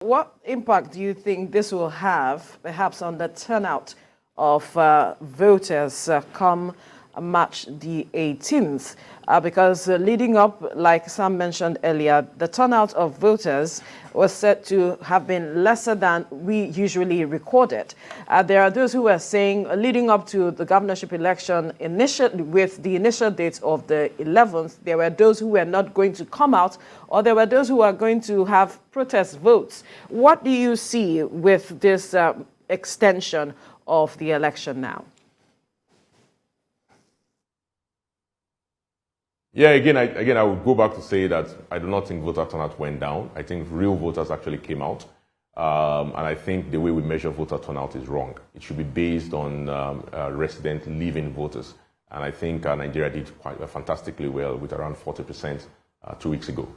What impact do you think this will have, perhaps, on the turnout of voters come March the 18th? Because leading up, like Sam mentioned earlier, the turnout of voters was said to have been lesser than we usually recorded. There are those who are saying, leading up to the governorship election, with the initial date of the 11th, there were those who were not going to come out, or there were those who are going to have protest votes. What do you see with this extension of the election now? Yeah, again, I would go back to say that I do not think voter turnout went down. I think real voters actually came out. And I think the way we measure voter turnout is wrong. It should be based on resident living voters. And I think Nigeria did quite fantastically well with around 40% 2 weeks ago.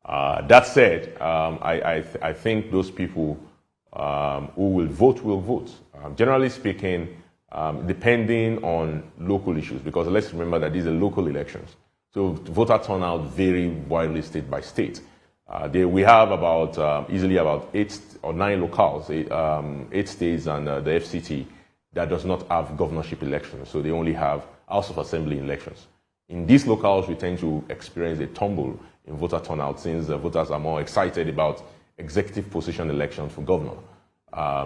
That said, I think those people who will vote. Generally speaking, depending on local issues, because let's remember that these are local elections. So voter turnout vary widely state by state. We have easily about 8 or 9 locales, 8 states and the FCT that does not have governorship elections. So they only have House of Assembly elections. In these locales, we tend to experience a tumble in voter turnout since voters are more excited about executive position elections for governor.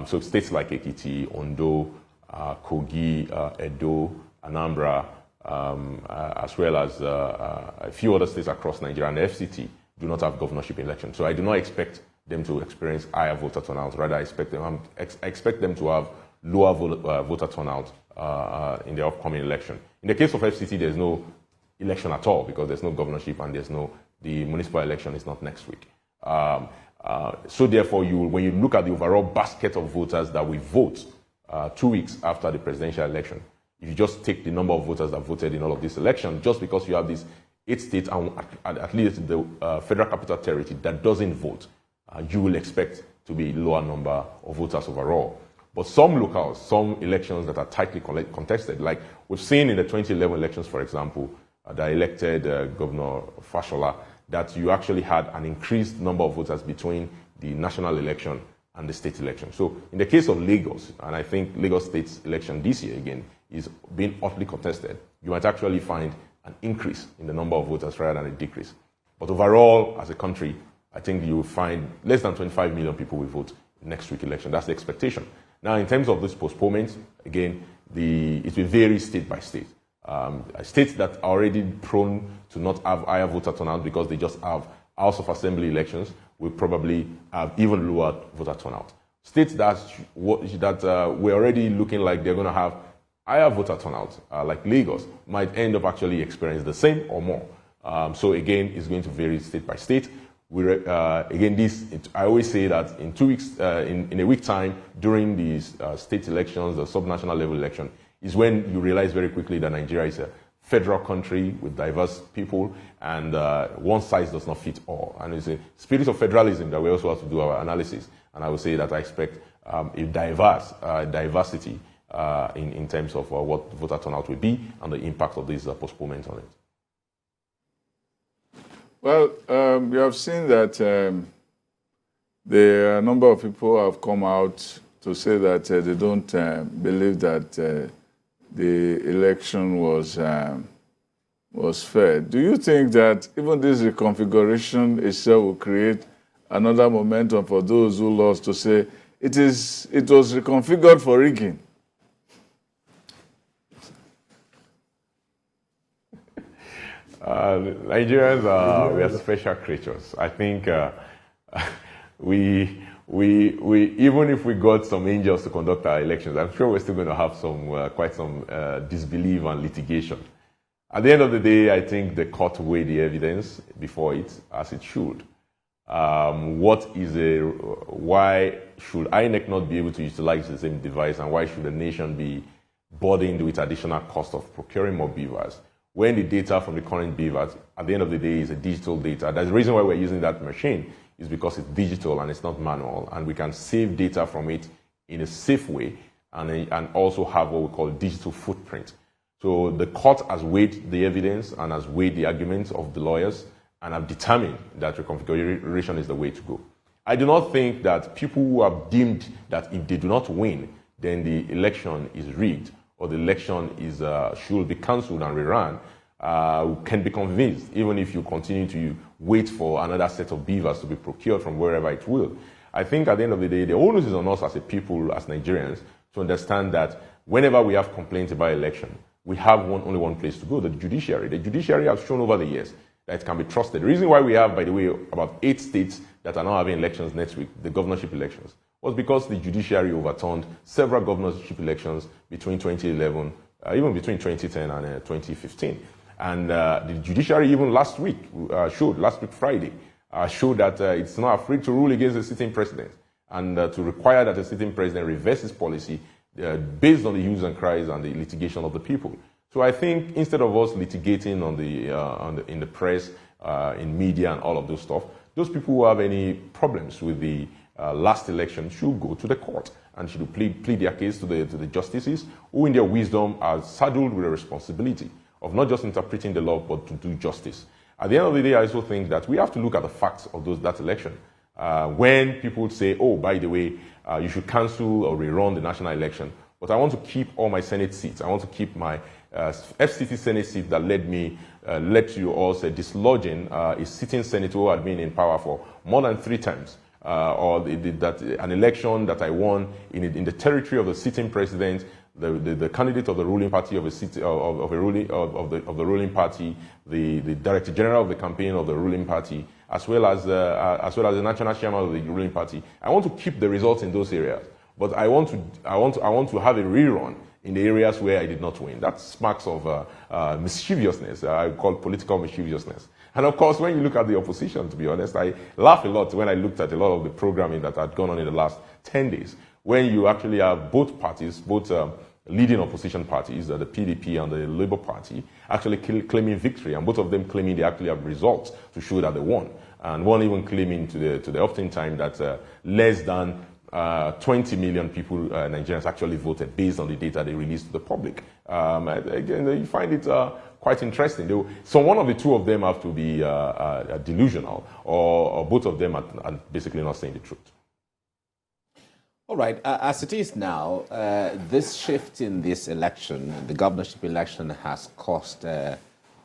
So states like Ekiti, Ondo, Kogi, Edo, Anambra, as well as a few other states across Nigeria and the FCT do not have governorship elections. So I do not expect them to experience higher voter turnout. Rather, I expect them to have lower voter turnout in the upcoming election. In the case of FCT, there's no election at all because there's no governorship and the municipal election is not next week. So therefore, when you look at the overall basket of voters that will vote 2 weeks after the presidential election, if you just take the number of voters that voted in all of these elections, just because you have these 8 states and at least the Federal Capital Territory that doesn't vote, you will expect to be a lower number of voters overall. But some locales, some elections that are tightly contested, like we've seen in the 2011 elections, for example, that elected Governor Fashola, that you actually had an increased number of voters between the national election and the state election. So in the case of Lagos, and I think Lagos State's election this year again is being hotly contested, you might actually find an increase in the number of voters rather than a decrease. But overall, as a country, I think you will find less than 25 million people will vote in next week's election. That's the expectation. Now, in terms of this postponement, again, it will vary state by state. States that are already prone to not have higher voter turnout because they just have House of Assembly elections will probably have even lower voter turnout. States that were already looking like they're going to have higher voter turnout, like Lagos, might end up actually experiencing the same or more. So again, it's going to vary state by state. I always say that in 2 weeks, in a week time, during these state elections, the subnational level election, is when you realize very quickly that Nigeria is a federal country with diverse people, and one size does not fit all. And it's a spirit of federalism that we also have to do our analysis. And I would say that I expect a diversity in terms of what voter turnout will be and the impact of this postponement on it. Well, we have seen that a number of people have come out to say that they don't believe that the election was fair. Do you think that even this reconfiguration itself will create another momentum for those who lost to say it was reconfigured for rigging? Nigerians we are special creatures. I think we even if we got some angels to conduct our elections, I'm sure we're still going to have quite some disbelief and litigation. At the end of the day, I think the court weighed the evidence before it, as it should. Why should INEC not be able to utilize the same device, and why should the nation be burdened with additional cost of procuring more BVAS? When the data from the current BVAS, at the end of the day, is a digital data. That's the reason why we're using that machine, is because it's digital and it's not manual, and we can save data from it in a safe way and also have what we call digital footprint. So the court has weighed the evidence and has weighed the arguments of the lawyers and have determined that reconfiguration is the way to go. I do not think that people who have deemed that if they do not win, then the election is rigged or the election is should be cancelled and rerun, can be convinced, even if you continue to wait for another set of BVAS to be procured from wherever it will. I think at the end of the day, the onus is on us as a people, as Nigerians, to understand that whenever we have complaints about election, we have only one place to go, the judiciary. The judiciary has shown over the years that it can be trusted. The reason why we have, by the way, about 8 states that are now having elections next week, the governorship elections, was because the judiciary overturned several governorship elections between 2011, even between 2010 and 2015. And the judiciary even last week Friday, showed that it's not afraid to rule against the sitting president and to require that the sitting president reverse his policy based on the hues and cries and the litigation of the people. So I think instead of us litigating in the press, in media and all of those stuff, those people who have any problems with the last election should go to the court and should plead their case to the justices who in their wisdom are saddled with a responsibility of not just interpreting the law but to do justice. At the end of the day, I also think that we have to look at the facts of that election. When people say, oh, by the way, you should cancel or rerun the national election, but I want to keep all my Senate seats. I want to keep my FCT Senate seat that led to us dislodging a sitting senator who had been in power for more than 3 terms, or an election that I won in the territory of the sitting president, the candidate of the ruling party of the ruling party, the director general of the campaign of the ruling party, as well as the national chairman of the ruling party. I want to keep the results in those areas, but I want to have a rerun in the areas where I did not win. That's marks of mischievousness. I call political mischievousness. And of course, when you look at the opposition, to be honest, I laugh a lot when I looked at a lot of the programming that had gone on in the last 10 days, when you actually have both parties, leading opposition parties, the PDP and the Labour Party, actually claiming victory, and both of them claiming they actually have results to show that they won. And one even claiming to the opt-in time that less than 20 million people, Nigerians, actually voted based on the data they released to the public. Again, you find it quite interesting. So one of the two of them have to be delusional, or both of them are basically not saying the truth. All right. As it is now, this shift in this election, the governorship election, has caused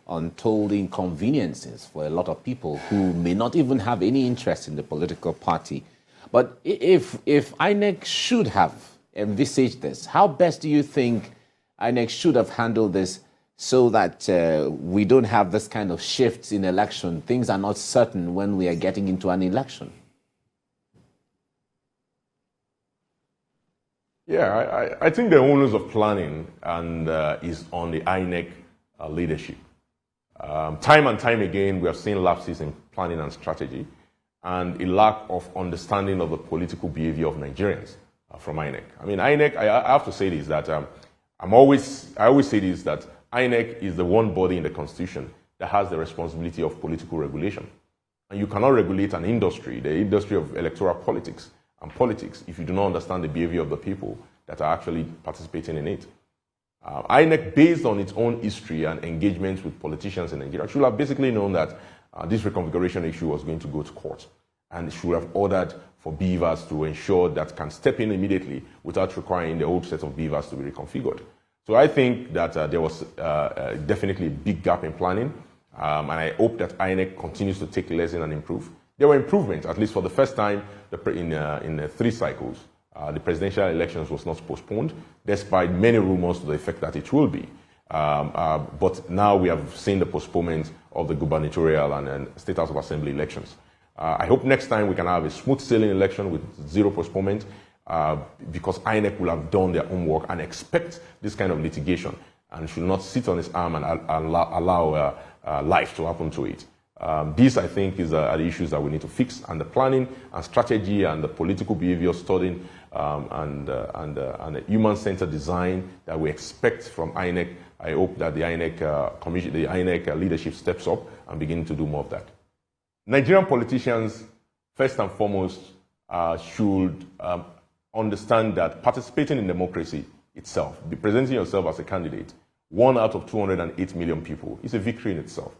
untold inconveniences for a lot of people who may not even have any interest in the political party. But if INEC should have envisaged this, how best do you think INEC should have handled this so that we don't have this kind of shifts in election? Things are not certain when we are getting into an election. Yeah, I think the onus of planning is on the INEC leadership. Time and time again, we have seen lapses in planning and strategy, and a lack of understanding of the political behavior of Nigerians from INEC. I mean, INEC, I have to say this, that I always say this, that INEC is the one body in the Constitution that has the responsibility of political regulation. And you cannot regulate an industry, the industry of electoral politics and politics, if you do not understand the behavior of the people that are actually participating in it. INEC, based on its own history and engagements with politicians in Nigeria, should have basically known that this reconfiguration issue was going to go to court, and should have ordered for BVAS to ensure that can step in immediately without requiring the old set of BVAS to be reconfigured. So I think that there was definitely a big gap in planning, and I hope that INEC continues to take lesson and improve. There were improvements, at least for the first time in 3 cycles. The presidential elections was not postponed, despite many rumors to the effect that it will be. But now we have seen the postponement of the gubernatorial and State House of Assembly elections. I hope next time we can have a smooth sailing election with 0 postponement, because INEC will have done their homework and expect this kind of litigation, and should not sit on its arm and allow life to happen to it. These, I think, are the issues that we need to fix, and the planning and strategy and the political behavior studying and the human-centered design that we expect from INEC. I hope that the INEC commission, the INEC leadership steps up and begin to do more of that. Nigerian politicians, first and foremost, should understand that participating in democracy itself, presenting yourself as a candidate, 1 out of 208 million people, is a victory in itself.